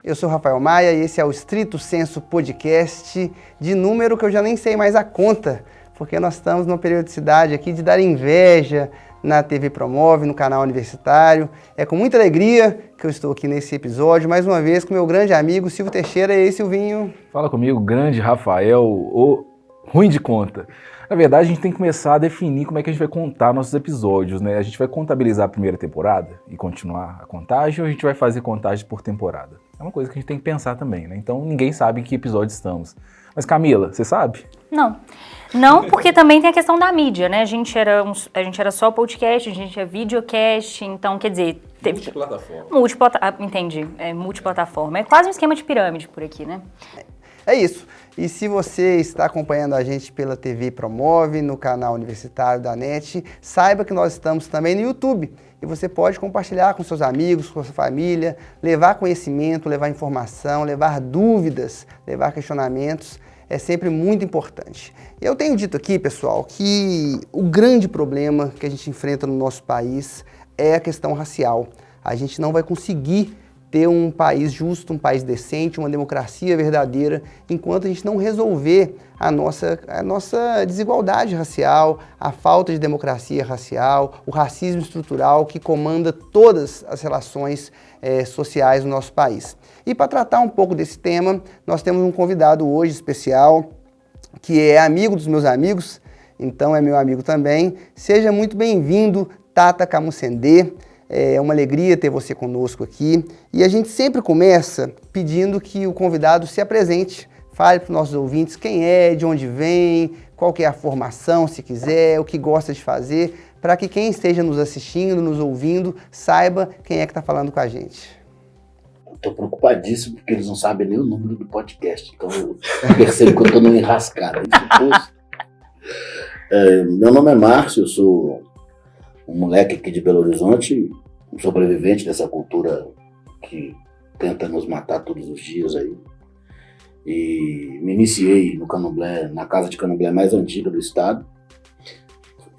Eu sou Rafael Maia e esse é o Stricto Sensu Podcast de número que eu já nem sei mais a conta, porque nós estamos numa periodicidade aqui de dar inveja na TV Promove, no canal universitário. É com muita alegria que eu estou aqui nesse episódio, mais uma vez com meu grande amigo Silvio Teixeira. E aí, Silvinho? Fala comigo, grande Rafael, o ruim de conta. Na verdade, a gente tem que começar a definir como é que a gente vai contar nossos episódios, né? A gente vai contabilizar a primeira temporada e continuar a contagem, ou a gente vai fazer contagem por temporada? É uma coisa que a gente tem que pensar também, né? Então, ninguém sabe em que episódio estamos. Mas, Camila, você sabe? Não, porque também tem a questão da mídia, né? A gente era só podcast, a gente é videocast, então, quer dizer... Multiplataforma. Entendi, multiplataforma. É quase um esquema de pirâmide por aqui, né? É isso. E se você está acompanhando a gente pela TV Promove, no canal universitário da NET, saiba que nós estamos também no YouTube. E você pode compartilhar com seus amigos, com sua família, levar conhecimento, levar informação, levar dúvidas, levar questionamentos. É sempre muito importante. Eu tenho dito aqui, pessoal, que o grande problema que a gente enfrenta no nosso país é a questão racial. A gente não vai conseguir ter um país justo, um país decente, uma democracia verdadeira, enquanto a gente não resolver a nossa desigualdade racial, a falta de democracia racial, o racismo estrutural que comanda todas as relações sociais no nosso país. E para tratar um pouco desse tema, nós temos um convidado hoje especial, que é amigo dos meus amigos, então é meu amigo também. Seja muito bem-vindo, Tata Camucendê. É uma alegria ter você conosco aqui. E a gente sempre começa pedindo que o convidado se apresente, fale para os nossos ouvintes quem é, de onde vem, qual que é a formação, se quiser, o que gosta de fazer, para que quem esteja nos assistindo, nos ouvindo, saiba quem é que está falando com a gente. Estou preocupadíssimo porque eles não sabem nem o número do podcast, então eu percebo que eu estou numa enrascada. Meu nome é Márcio, eu sou um moleque aqui de Belo Horizonte, um sobrevivente dessa cultura que tenta nos matar todos os dias aí. E me iniciei no candomblé, na casa de candomblé mais antiga do estado.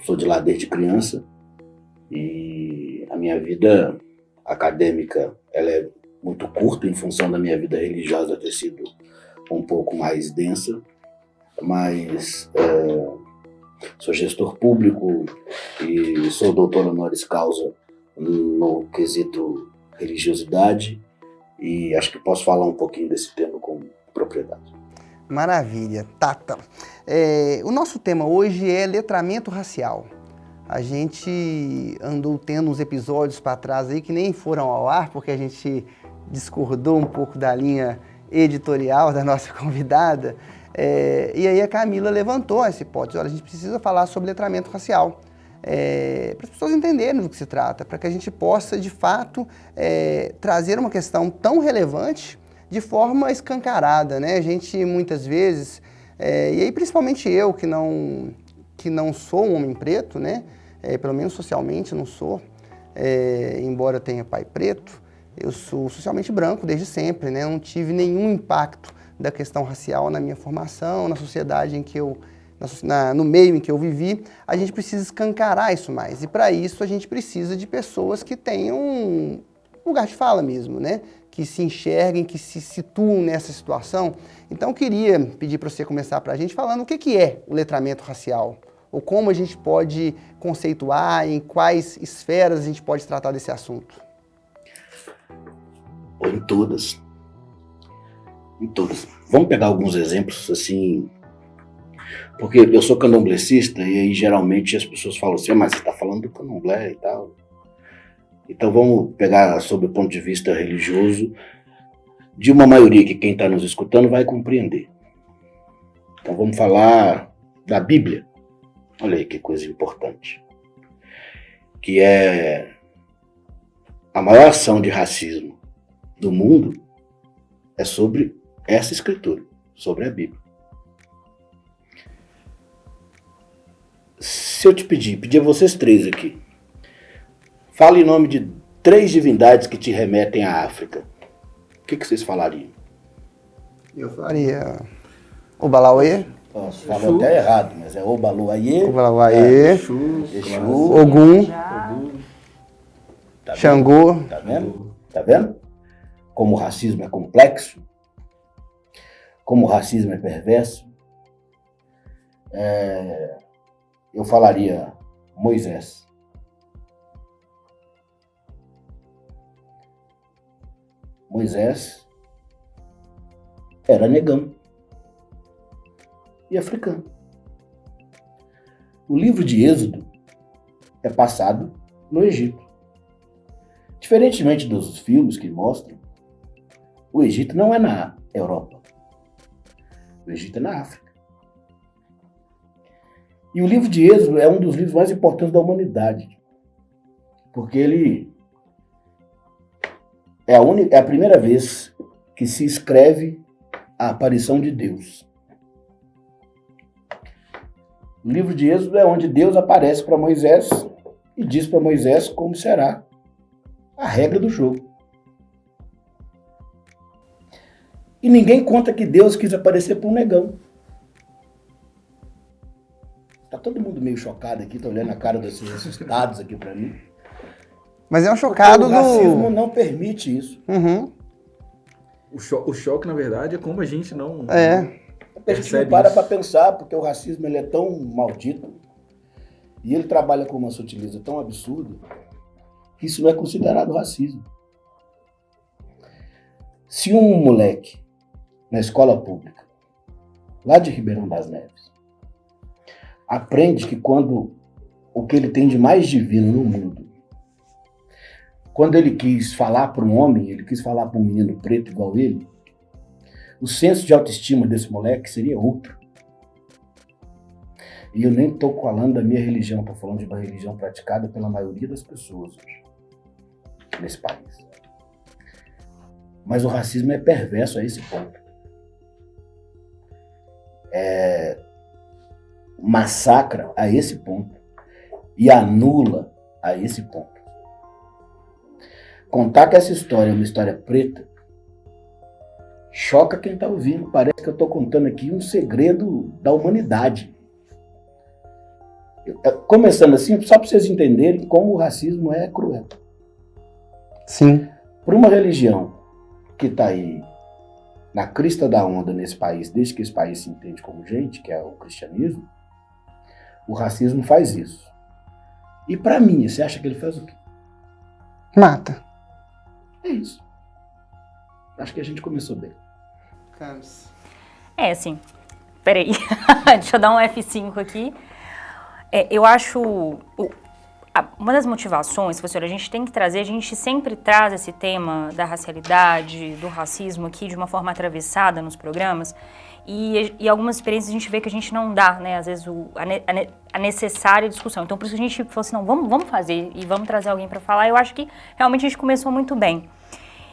Sou de lá desde criança. E a minha vida acadêmica, ela é muito curta em função da minha vida religiosa ter sido um pouco mais densa. Mas sou gestor público e sou doutor honoris causa no quesito religiosidade e acho que posso falar um pouquinho desse tema com propriedade. Maravilha, Tata. O nosso tema hoje é letramento racial. A gente andou tendo uns episódios para trás aí que nem foram ao ar, porque a gente discordou um pouco da linha editorial da nossa convidada. E aí a Camila levantou essa hipótese, olha, a gente precisa falar sobre letramento racial, para as pessoas entenderem do que se trata, para que a gente possa, de fato, trazer uma questão tão relevante de forma escancarada, né? A gente, muitas vezes, e aí principalmente eu, que não sou um homem preto, né? Pelo menos socialmente não sou, embora tenha pai preto, eu sou socialmente branco desde sempre, né? Eu não tive nenhum impacto da questão racial na minha formação, na sociedade em que no meio em que eu vivi. A gente precisa escancarar isso mais. E para isso a gente precisa de pessoas que tenham um lugar de fala mesmo, né? Que se enxerguem, que se situam nessa situação. Então eu queria pedir para você começar para a gente falando o que é o letramento racial, ou como a gente pode conceituar, em quais esferas a gente pode tratar desse assunto. Ou em todas. Vamos pegar alguns exemplos, assim, porque eu sou candomblecista e aí geralmente as pessoas falam assim, mas você está falando do candomblé e tal. Então vamos pegar sob o ponto de vista religioso de uma maioria que quem está nos escutando vai compreender. Então vamos falar da Bíblia. Olha aí que coisa importante. Que é a maior ação de racismo do mundo é sobre essa escritura, sobre a Bíblia. Se eu te pedir a vocês três aqui, fale em nome de 3 divindades que te remetem à África, o que vocês falariam? Eu faria Obalauê. Posso falar até errado, mas é Obaluayê, Exu, Exu, Ogum, tá Xangô. Tá vendo? como o racismo é complexo, como o racismo é perverso, eu falaria Moisés. Moisés era negão e africano. O livro de Êxodo é passado no Egito. Diferentemente dos filmes que mostram, o Egito não é na Europa. O Egito é na África. E o livro de Êxodo é um dos livros mais importantes da humanidade, porque ele é a primeira vez que se escreve a aparição de Deus. O livro de Êxodo é onde Deus aparece para Moisés e diz para Moisés como será a regra do jogo. E ninguém conta que Deus quis aparecer para um negão. Tá todo mundo meio chocado aqui, tá olhando a cara desses assustados aqui para mim. Mas é um chocado o racismo não permite isso. Uhum. O choque, na verdade, é como a gente não... A gente não para pensar, porque o racismo ele é tão maldito e ele trabalha com uma sutileza tão absurda que isso não é considerado racismo. Se um moleque na escola pública, lá de Ribeirão das Neves, aprende que quando o que ele tem de mais divino no mundo, quando ele quis falar para um homem, ele quis falar para um menino preto igual ele, o senso de autoestima desse moleque seria outro. E eu nem estou falando da minha religião, estou falando de uma religião praticada pela maioria das pessoas hoje, nesse país. Mas o racismo é perverso a esse ponto. Massacra a esse ponto. E anula a esse ponto. Contar que essa história é uma história preta choca quem está ouvindo. Parece que eu estou contando aqui um segredo da humanidade. Começando assim, só para vocês entenderem como o racismo é cruel. Sim. Para uma religião que está aí na crista da onda nesse país, desde que esse país se entende como gente, que é o cristianismo, o racismo faz isso. E para mim, você acha que ele faz o quê? Mata. É isso. Acho que a gente começou bem. Assim, peraí, deixa eu dar um F5 aqui. Eu acho, uma das motivações, professora, a gente tem que trazer, a gente sempre traz esse tema da racialidade, do racismo aqui de uma forma atravessada nos programas, e algumas experiências a gente vê que a gente não dá, né, às vezes a necessária discussão. Então por isso que a gente falou assim, não, vamos fazer e vamos trazer alguém para falar. Eu acho que realmente a gente começou muito bem.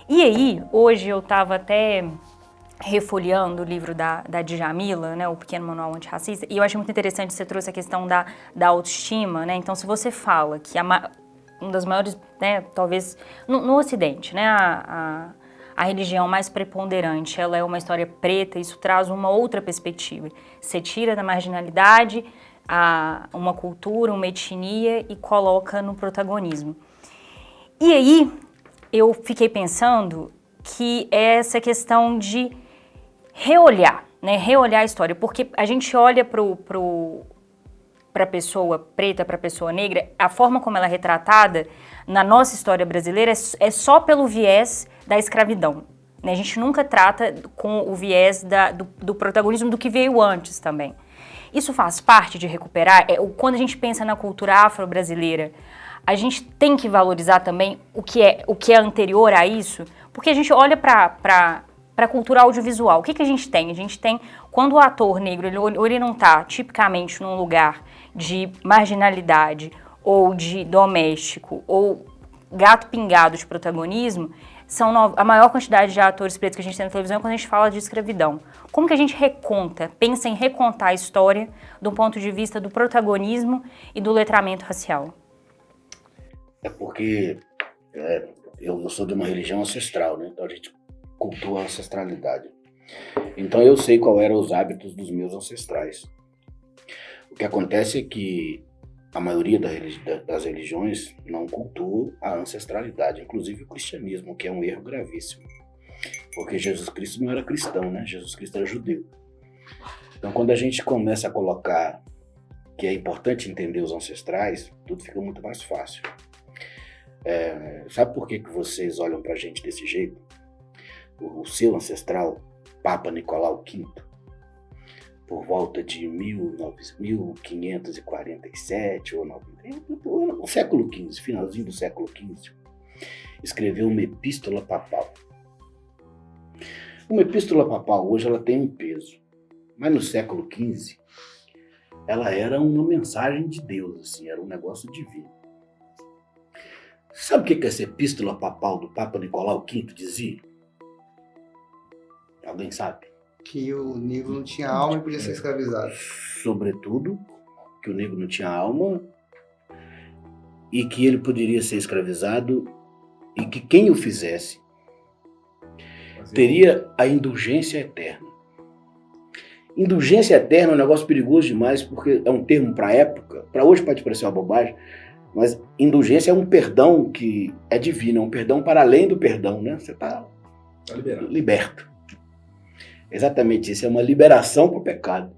E aí, hoje eu estava até refolheando o livro da Djamila, né, o Pequeno Manual Antirracista, e eu achei muito interessante, você trouxe a questão da autoestima, né, então se você fala que uma das maiores, né, talvez, no Ocidente, né, a religião mais preponderante, ela é uma história preta, isso traz uma outra perspectiva, você tira da marginalidade uma cultura, uma etnia e coloca no protagonismo. E aí, eu fiquei pensando que é essa questão de reolhar, né? Reolhar a história, porque a gente olha para a pessoa preta, para a pessoa negra, a forma como ela é retratada na nossa história brasileira é só pelo viés da escravidão, né? A gente nunca trata com o viés do protagonismo do que veio antes também. Isso faz parte de recuperar, quando a gente pensa na cultura afro-brasileira, a gente tem que valorizar também o que é anterior a isso, porque a gente olha para a cultura audiovisual. O que a gente tem? A gente tem, quando o ator negro ele não está tipicamente num lugar de marginalidade ou de doméstico ou gato pingado de protagonismo, a maior quantidade de atores pretos que a gente tem na televisão é quando a gente fala de escravidão. Como que a gente pensa em recontar a história do ponto de vista do protagonismo e do letramento racial? É porque eu sou de uma religião ancestral, né? Então a gente cultua a ancestralidade. Então eu sei qual eram os hábitos dos meus ancestrais. O que acontece é que a maioria das religiões não cultua a ancestralidade, inclusive o cristianismo, que é um erro gravíssimo. Porque Jesus Cristo não era cristão, né? Jesus Cristo era judeu. Então, quando a gente começa a colocar que é importante entender os ancestrais, tudo fica muito mais fácil. Sabe por que vocês olham pra gente desse jeito? O seu ancestral, Papa Nicolau V, por volta de 1547 ou no século XV, finalzinho do século XV, escreveu uma epístola papal. Uma epístola papal hoje ela tem um peso, mas no século XV ela era uma mensagem de Deus, assim, era um negócio divino. Sabe o que essa epístola papal do Papa Nicolau V dizia? Alguém sabe? Que o negro não tinha alma e podia ser escravizado. Sobretudo, que o negro não tinha alma e que ele poderia ser escravizado e que quem o fizesse teria a indulgência eterna. Indulgência eterna é um negócio perigoso demais, porque é um termo para a época, para hoje pode parecer uma bobagem, mas indulgência é um perdão que é divino, é um perdão para além do perdão, né? Você está liberto. Exatamente isso, é uma liberação para o pecado.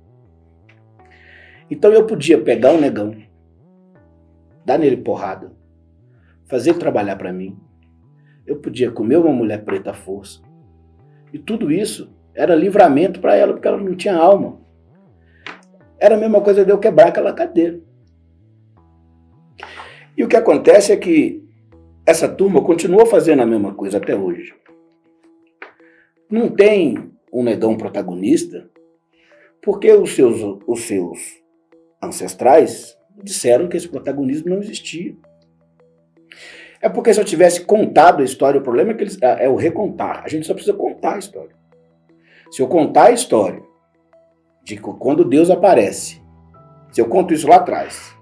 Então eu podia pegar um negão, dar nele porrada, fazer ele trabalhar para mim, eu podia comer uma mulher preta à força, e tudo isso era livramento para ela, porque ela não tinha alma. Era a mesma coisa de eu quebrar aquela cadeira. E o que acontece é que essa turma continua fazendo a mesma coisa até hoje. Não tem um negão protagonista, porque os seus ancestrais disseram que esse protagonismo não existia. É porque se eu tivesse contado a história, o problema é que é o recontar. A gente só precisa contar a história. Se eu contar a história de quando Deus aparece, se eu conto isso lá atrás,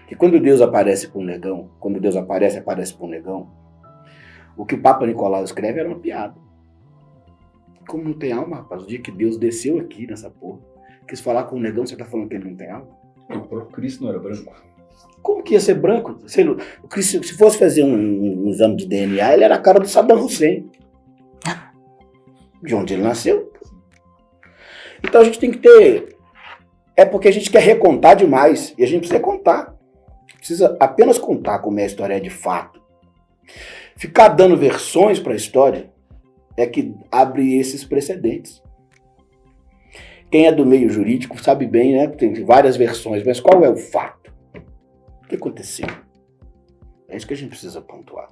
que quando Deus aparece para um negão, quando Deus aparece para um negão, o que o Papa Nicolau escreve era uma piada. Como não tem alma, rapaz, o dia que Deus desceu aqui nessa porra, quis falar com o negão, você tá falando que ele não tem alma? O próprio Cristo não era branco. Como que ia ser branco? O Cristo, se fosse fazer um exame de DNA, ele era a cara do Saddam Hussein. De onde ele nasceu. Então a gente tem que ter... É porque a gente quer recontar demais, e a gente precisa contar. Precisa apenas contar como é a história de fato. Ficar dando versões para a história é que abre esses precedentes. Quem é do meio jurídico sabe bem, né? Tem várias versões, mas qual é o fato? O que aconteceu? É isso que a gente precisa pontuar.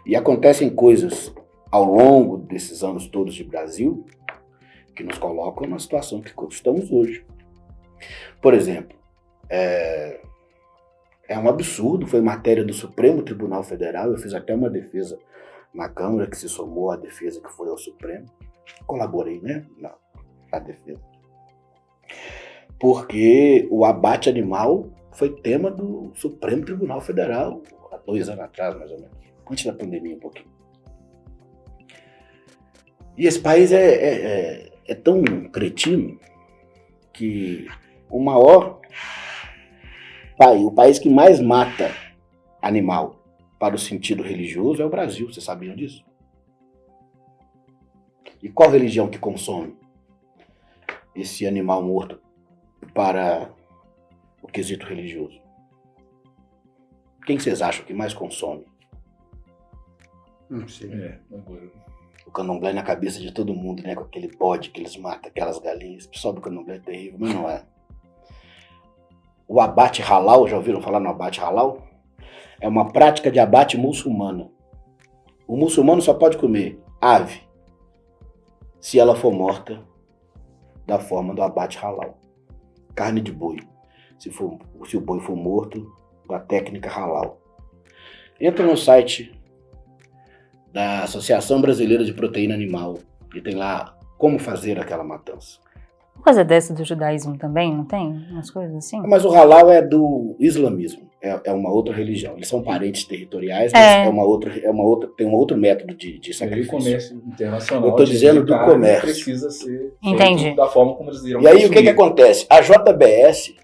E acontecem coisas ao longo desses anos todos de Brasil que nos colocam na situação que estamos hoje. Por exemplo, é um absurdo, foi matéria do Supremo Tribunal Federal, eu fiz até uma defesa na Câmara que se somou à defesa que foi ao Supremo. Colaborei, né, na defesa. Porque o abate animal foi tema do Supremo Tribunal Federal há 2 anos atrás, mais ou menos, antes da pandemia um pouquinho. E esse país é tão cretino que o país que mais mata animal para o sentido religioso é o Brasil. Vocês sabiam disso? E qual religião que consome esse animal morto para o quesito religioso? Quem vocês acham que mais consome? Não sei. O candomblé na cabeça de todo mundo, né? Com aquele bode que eles matam, aquelas galinhas. O pessoal do candomblé é terrível, mas não é. O abate halal, já ouviram falar no abate halal? É uma prática de abate muçulmana. O muçulmano só pode comer ave se ela for morta da forma do abate halal. Carne de boi. Se o boi for morto, da técnica halal. Entra no site da Associação Brasileira de Proteína Animal e tem lá como fazer aquela matança. Uma coisa dessa do judaísmo também, não tem? Umas coisas assim? Mas o halal é do islamismo, é uma outra religião. Eles são parentes territoriais, mas tem um outro método de sacrifício. O comércio internacional. Eu estou dizendo do comércio. Precisa ser Entendi. Da forma como eles irão E aí consumir. o que acontece? A JBS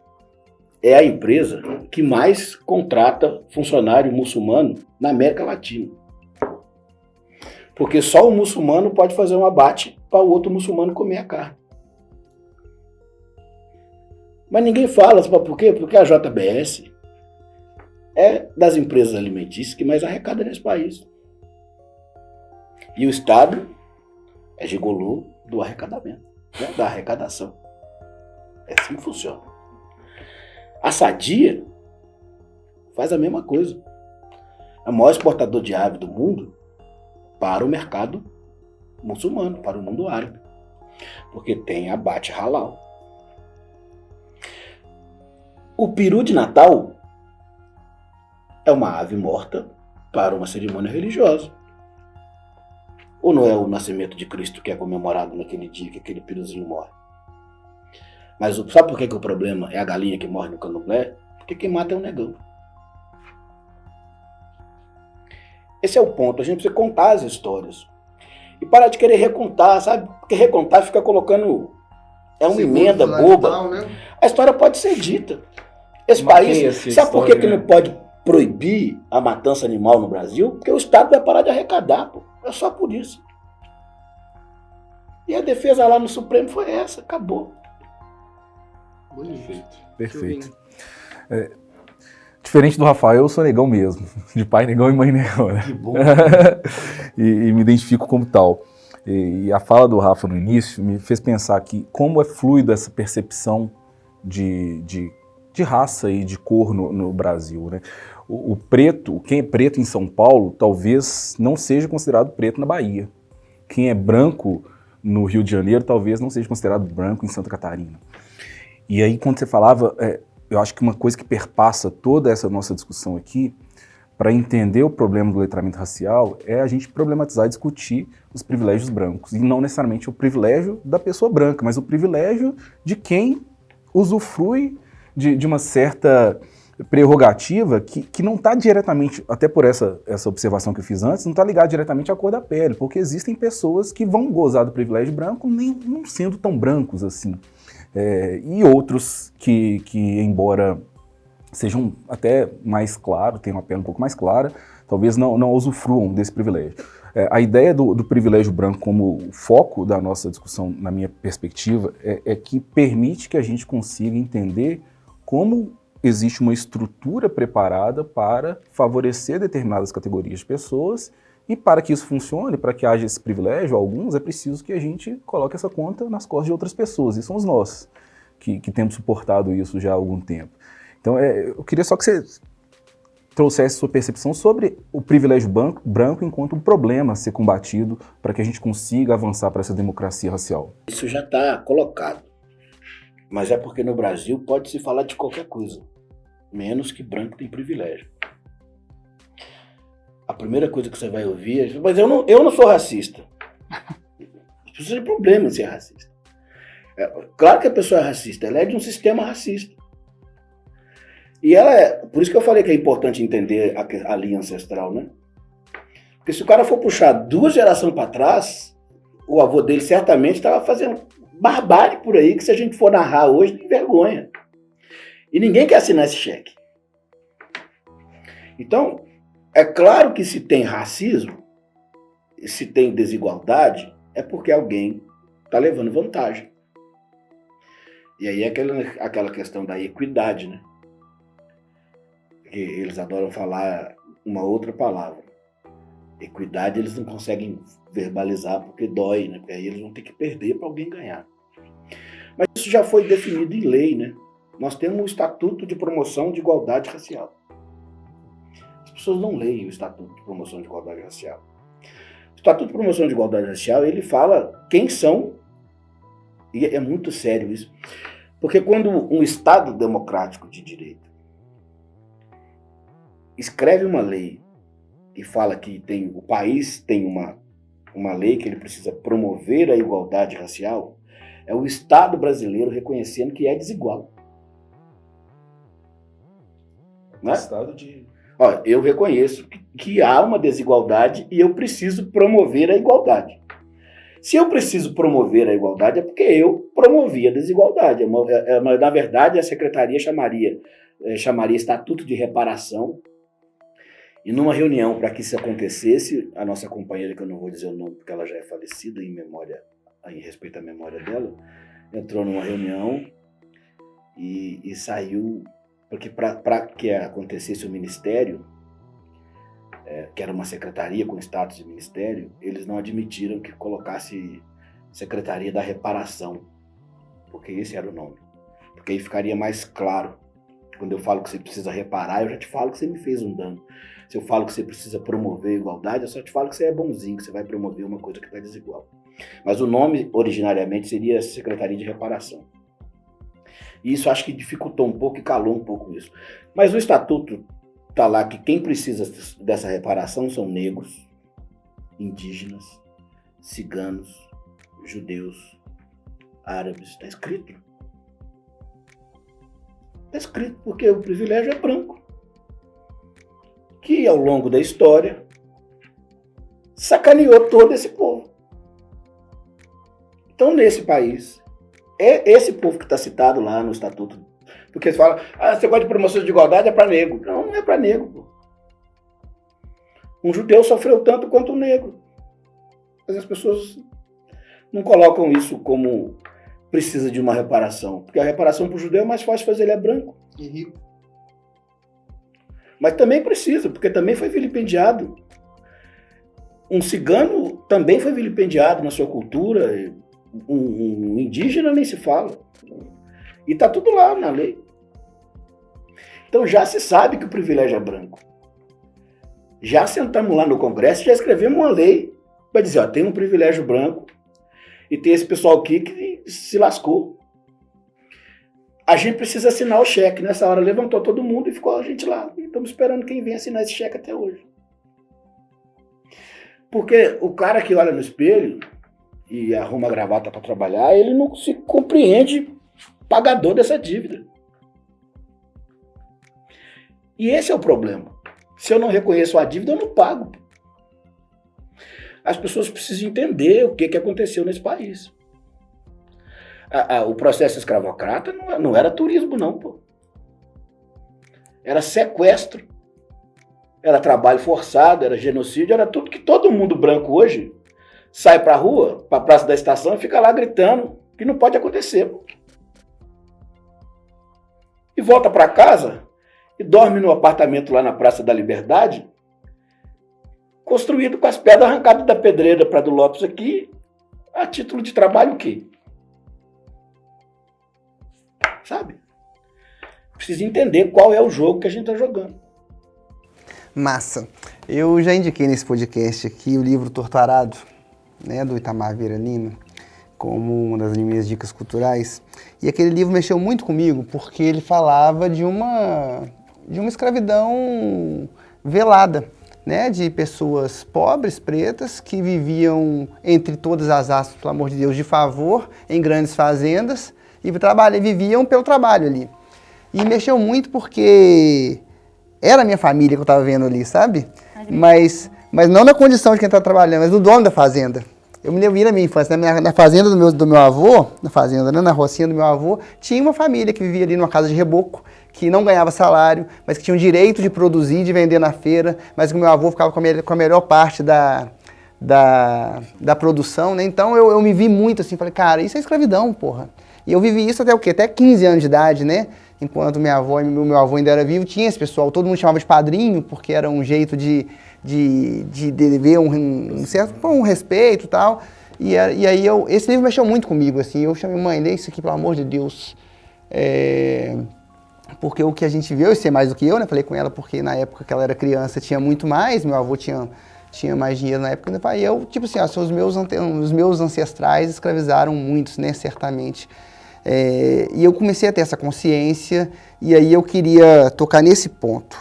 é a empresa que mais contrata funcionário muçulmano na América Latina. Porque só o muçulmano pode fazer um abate para o outro muçulmano comer a carne. Mas ninguém fala, sabe por quê? Porque a JBS é das empresas alimentícias que mais arrecada nesse país. E o Estado é gigolô do arrecadamento, né? Da arrecadação. É assim que funciona. A Sadia faz a mesma coisa. É o maior exportador de ave do mundo para o mercado muçulmano, para o mundo árabe. Porque tem abate halal. O peru de Natal é uma ave morta para uma cerimônia religiosa. Ou não é o nascimento de Cristo que é comemorado naquele dia que aquele peruzinho morre? Mas sabe por que o problema é a galinha que morre no candomblé? Porque quem mata é o negão. Esse é o ponto, a gente precisa contar as histórias. E parar de querer recontar, sabe? Porque recontar fica colocando... É uma emenda boba. Tal, né? A história pode ser dita. Esse país... Sabe por que não pode proibir a matança animal no Brasil? Porque o Estado vai parar de arrecadar, pô. É só por isso. E a defesa lá no Supremo foi essa, acabou. Bonito. Perfeito. Diferente do Rafael, eu sou negão mesmo. De pai negão e mãe negão. Né? Que bom. e me identifico como tal. E a fala do Rafa no início me fez pensar que como é fluido essa percepção de raça e de cor no Brasil. Né? O preto, quem é preto em São Paulo, talvez não seja considerado preto na Bahia. Quem é branco no Rio de Janeiro, talvez não seja considerado branco em Santa Catarina. E aí, quando você falava, eu acho que uma coisa que perpassa toda essa nossa discussão aqui, para entender o problema do letramento racial, é a gente problematizar e discutir os privilégios brancos. E não necessariamente o privilégio da pessoa branca, mas o privilégio de quem usufrui de uma certa prerrogativa que não está diretamente, até por essa observação que eu fiz antes, não está ligada diretamente à cor da pele, porque existem pessoas que vão gozar do privilégio branco nem não sendo tão brancos assim. E outros que, embora sejam até mais claros, tenham uma pele um pouco mais clara, talvez não usufruam desse privilégio. A ideia do privilégio branco como foco da nossa discussão, na minha perspectiva, é que permite que a gente consiga entender como existe uma estrutura preparada para favorecer determinadas categorias de pessoas. E para que isso funcione, para que haja esse privilégio, alguns, é preciso que a gente coloque essa conta nas costas de outras pessoas. E somos nós que temos suportado isso já há algum tempo. Então, eu queria só que você trouxesse sua percepção sobre o privilégio branco enquanto um problema a ser combatido para que a gente consiga avançar para essa democracia racial. Isso já está colocado. Mas é porque no Brasil pode-se falar de qualquer coisa, menos que branco tem privilégio. A primeira coisa que você vai ouvir é: mas eu não sou racista. Isso é um problema ser racista. Claro que a pessoa é racista, ela é de um sistema racista. E por isso que eu falei que é importante entender a linha ancestral, né? Porque se o cara for puxar 2 gerações para trás, o avô dele certamente estava fazendo barbárie por aí, que se a gente for narrar hoje, tem vergonha. E ninguém quer assinar esse cheque. Então, é claro que se tem racismo, se tem desigualdade, é porque alguém está levando vantagem. E aí é aquela questão da equidade, né? Que eles adoram falar uma outra palavra. Equidade eles não conseguem verbalizar porque dói, né? Porque aí eles vão ter que perder para alguém ganhar. Mas isso já foi definido em lei, né? Nós temos o Estatuto de Promoção de Igualdade Racial. As pessoas não leem o Estatuto de Promoção de Igualdade Racial. O Estatuto de Promoção de Igualdade Racial, ele fala quem são, e é muito sério isso, porque quando um Estado democrático de direito escreve uma lei e fala que o país tem uma lei que ele precisa promover a igualdade racial, é o Estado brasileiro reconhecendo que é desigual. Né? Estado de... Olha, eu reconheço que há uma desigualdade e eu preciso promover a igualdade. Se eu preciso promover a igualdade, é porque eu promovi a desigualdade. Na verdade, a secretaria chamaria Estatuto de Reparação. E numa reunião, para que isso acontecesse, a nossa companheira, que eu não vou dizer o nome porque ela já é falecida em respeito à memória dela, entrou numa reunião e saiu, porque para que acontecesse o ministério, que era uma secretaria com status de ministério, eles não admitiram que colocasse Secretaria da Reparação, porque esse era o nome. Porque aí ficaria mais claro. Quando eu falo que você precisa reparar, eu já te falo que você me fez um dano. Se eu falo que você precisa promover a igualdade, eu só te falo que você é bonzinho, que você vai promover uma coisa que está desigual. Mas o nome, originariamente, seria Secretaria de Reparação. E isso acho que dificultou um pouco e calou um pouco isso. Mas o estatuto está lá que quem precisa dessa reparação são negros, indígenas, ciganos, judeus, árabes. Está escrito. Está escrito porque o privilégio é branco. Que ao longo da história sacaneou todo esse povo. Então, nesse país, é esse povo que está citado lá no estatuto. Porque você fala, você gosta de promoção de igualdade, é para negro. Não, não é para negro. Pô. Um judeu sofreu tanto quanto um negro. Mas as pessoas não colocam isso como precisa de uma reparação. Porque a reparação para o judeu é mais fácil fazer, ele é branco e rico. Mas também precisa, porque também foi vilipendiado. Um cigano também foi vilipendiado na sua cultura. Um indígena nem se fala. E está tudo lá na lei. Então já se sabe que o privilégio é branco. Já sentamos lá no Congresso e já escrevemos uma lei para dizer, tem um privilégio branco e tem esse pessoal aqui que se lascou. A gente precisa assinar o cheque. Nessa hora levantou todo mundo e ficou a gente lá. E estamos esperando quem vem assinar esse cheque até hoje. Porque o cara que olha no espelho e arruma a gravata para trabalhar, ele não se compreende pagador dessa dívida. E esse é o problema. Se eu não reconheço a dívida, eu não pago. As pessoas precisam entender o que aconteceu nesse país. O processo escravocrata não era turismo, não, pô. Era sequestro. Era trabalho forçado, era genocídio, era tudo que todo mundo branco hoje sai pra rua, pra Praça da Estação e fica lá gritando que não pode acontecer, pô. E volta pra casa e dorme no apartamento lá na Praça da Liberdade, construído com as pedras arrancadas da pedreira para do Lopes aqui, a título de trabalho o quê? Sabe? Precisa entender qual é o jogo que a gente está jogando. Massa. Eu já indiquei nesse podcast aqui o livro Torturado, né, do Itamar Vieira Lima, como uma das minhas dicas culturais. E aquele livro mexeu muito comigo porque ele falava de uma escravidão velada, né, de pessoas pobres, pretas, que viviam entre todas as aspas, pelo amor de Deus, de favor, em grandes fazendas, e viviam pelo trabalho ali. E mexeu muito porque era a minha família que eu estava vendo ali, sabe? Mas não na condição de quem está trabalhando, mas do dono da fazenda. Eu me lembro na minha infância, na fazenda do meu avô, na rocinha do meu avô, tinha uma família que vivia ali numa casa de reboco, que não ganhava salário, mas que tinha o direito de produzir e de vender na feira, mas que o meu avô ficava com a melhor parte da produção, né? Então eu me vi muito assim, falei, cara, isso é escravidão, porra. E eu vivi isso até o quê? Até 15 anos de idade, né? Enquanto minha avó e meu avô ainda era vivo, tinha esse pessoal, todo mundo chamava de padrinho, porque era um jeito de dever um respeito e tal. E aí esse livro mexeu muito comigo, assim. Eu chamei, mãe, lê isso aqui, pelo amor de Deus. Porque o que a gente viu, eu sei mais do que eu, né? Falei com ela porque na época que ela era criança tinha muito mais, meu avô tinha mais dinheiro na época, e eu, tipo assim, os meus ancestrais escravizaram muitos, né? Certamente. E eu comecei a ter essa consciência, e aí eu queria tocar nesse ponto.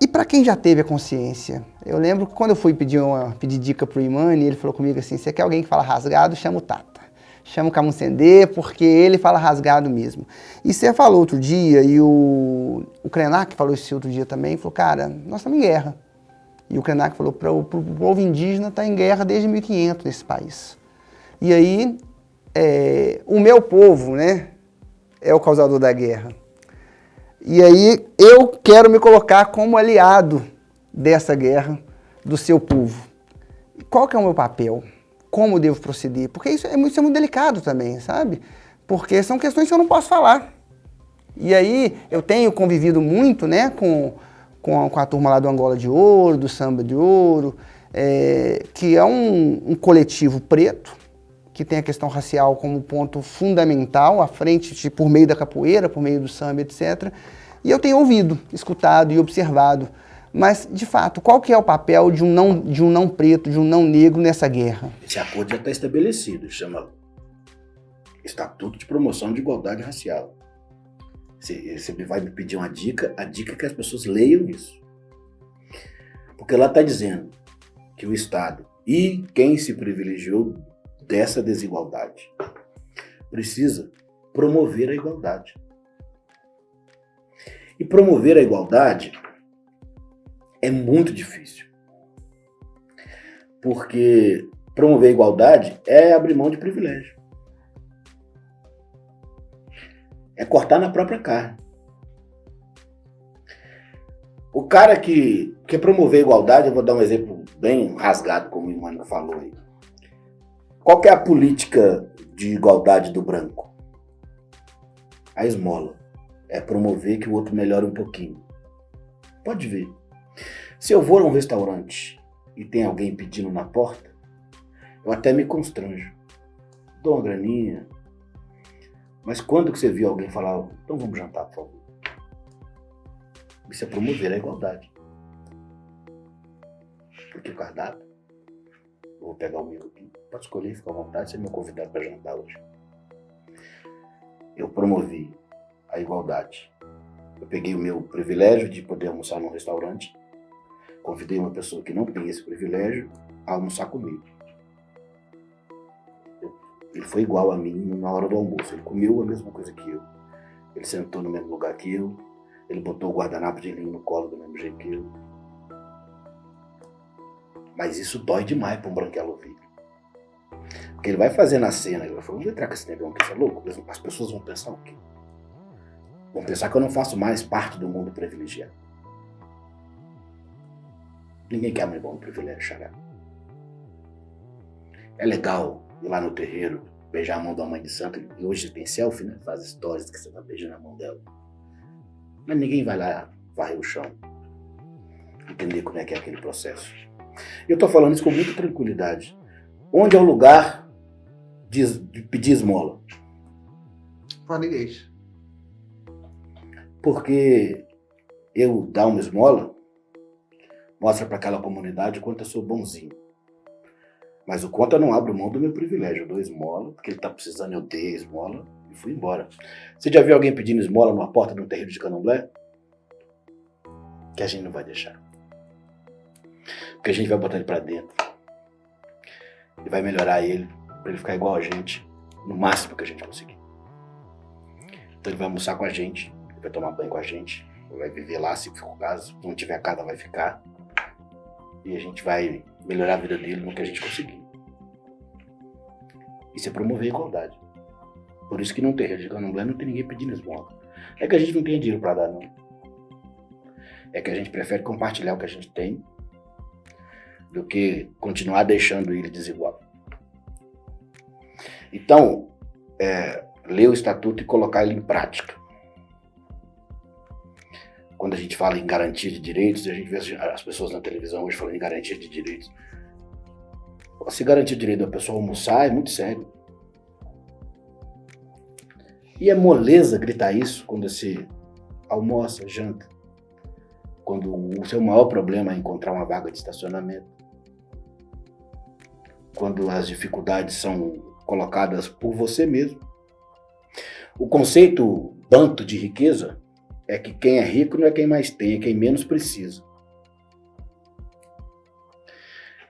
E para quem já teve a consciência, eu lembro que quando eu fui pedir dica pro Imani, ele falou comigo assim, você quer alguém que fala rasgado, chama o Tata. Chama o Camuncendê, porque ele fala rasgado mesmo. E você falou outro dia, e o Krenak falou isso outro dia também, falou, cara, nós estamos em guerra. E o Krenak falou, o povo indígena está em guerra desde 1500 nesse país. E aí, o meu povo, né, é o causador da guerra. E aí eu quero me colocar como aliado dessa guerra, do seu povo? Qual que é o meu papel? Como devo proceder? Porque isso é muito delicado também, sabe? Porque são questões que eu não posso falar. E aí eu tenho convivido muito, né, com a turma lá do Angola de Ouro, do Samba de Ouro, que é um coletivo preto, que tem a questão racial como ponto fundamental, à frente, por meio da capoeira, por meio do samba, etc. E eu tenho ouvido, escutado e observado. Mas, de fato, qual que é o papel de um não preto, de um não negro nessa guerra? Esse acordo já está estabelecido, chama Estatuto de Promoção de Igualdade Racial. Você vai me pedir uma dica, a dica é que as pessoas leiam isso. Porque lá está dizendo que o Estado e quem se privilegiou dessa desigualdade precisa promover a igualdade. E promover a igualdade é muito difícil. Porque promover a igualdade é abrir mão de privilégio. É cortar na própria carne. O cara que quer promover a igualdade, eu vou dar um exemplo bem rasgado, como o Emmanuel falou aí. Qual que é a política de igualdade do branco? A esmola. É promover que o outro melhore um pouquinho. Pode ver. Se eu vou a um restaurante e tem alguém pedindo na porta, eu até me constranjo. Dou uma graninha. Mas quando que você viu alguém falar, então vamos jantar, por favor? Isso é promover a igualdade. Porque o cardápio, eu vou pegar o meu aqui, pode escolher, fica à vontade, você é meu convidado para jantar hoje. Eu promovi a igualdade. Eu peguei o meu privilégio de poder almoçar num restaurante, convidei uma pessoa que não tem esse privilégio a almoçar comigo. Ele foi igual a mim na hora do almoço. Ele comeu a mesma coisa que eu. Ele sentou no mesmo lugar que eu. Ele botou o guardanapo de linho no colo do mesmo jeito que eu. Mas isso dói demais para um branquelo ouvir. Porque ele vai fazer na cena, ele vai falar, vamos entrar com esse negão aqui, você é louco? As pessoas vão pensar o quê? Vão pensar que eu não faço mais parte do mundo privilegiado. Ninguém quer abrir mão do privilégio, xará. É legal ir lá no terreiro, beijar a mão da mãe de santo, e hoje tem selfie, né? Faz stories que você tá beijando a mão dela. Mas ninguém vai lá varrer o chão, entender como é que é aquele processo. Eu tô falando isso com muita tranquilidade. Onde é o lugar de pedir esmola? Fora da igreja. Porque eu dar uma esmola mostra para aquela comunidade o quanto eu sou bonzinho. Mas o conta não abre mão do meu privilégio. Eu dou esmola, porque ele tá precisando, eu dei a esmola e fui embora. Você já viu alguém pedindo esmola numa porta de um terreiro de candomblé? Que a gente não vai deixar. Porque a gente vai botar ele para dentro. E vai melhorar ele, para ele ficar igual a gente, no máximo que a gente conseguir. Então ele vai almoçar com a gente, ele vai tomar banho com a gente, ele vai viver lá, se for o caso, se não tiver casa vai ficar. E a gente vai melhorar a vida dele no que a gente conseguir. Isso é promover a igualdade. Por isso que num terreiro de candomblé não tem ninguém pedindo esmola. É que a gente não tem dinheiro para dar, não. É que a gente prefere compartilhar o que a gente tem do que continuar deixando ele desigual. Então, ler o estatuto e colocar ele em prática. Quando a gente fala em garantia de direitos, a gente vê as pessoas na televisão hoje falando em garantia de direitos. Se garantir o direito da pessoa almoçar é muito sério. E é moleza gritar isso quando você almoça, janta. Quando o seu maior problema é encontrar uma vaga de estacionamento. Quando as dificuldades são colocadas por você mesmo. O conceito banto de riqueza é que quem é rico não é quem mais tem, é quem menos precisa.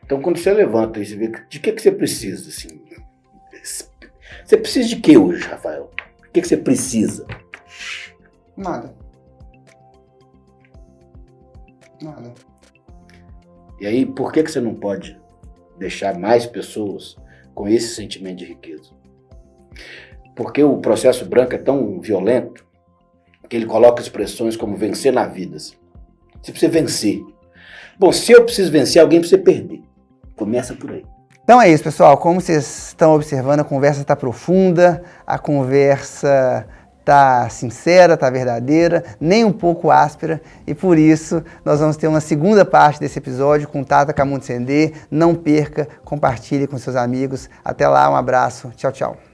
Então, quando você levanta e você vê de que você precisa, assim, você precisa de que hoje, Rafael? O que você precisa? Nada. Nada. E aí, por que você não pode deixar mais pessoas com esse sentimento de riqueza? Porque o processo branco é tão violento que ele coloca expressões como vencer na vida. Assim. Você precisa vencer. Bom, se eu preciso vencer, alguém precisa perder. Começa por aí. Então é isso, pessoal. Como vocês estão observando, a conversa está profunda, a conversa está sincera, está verdadeira, nem um pouco áspera, e por isso nós vamos ter uma segunda parte desse episódio com Tata Camunsendê. Não perca, compartilhe com seus amigos. Até lá, um abraço. Tchau, tchau.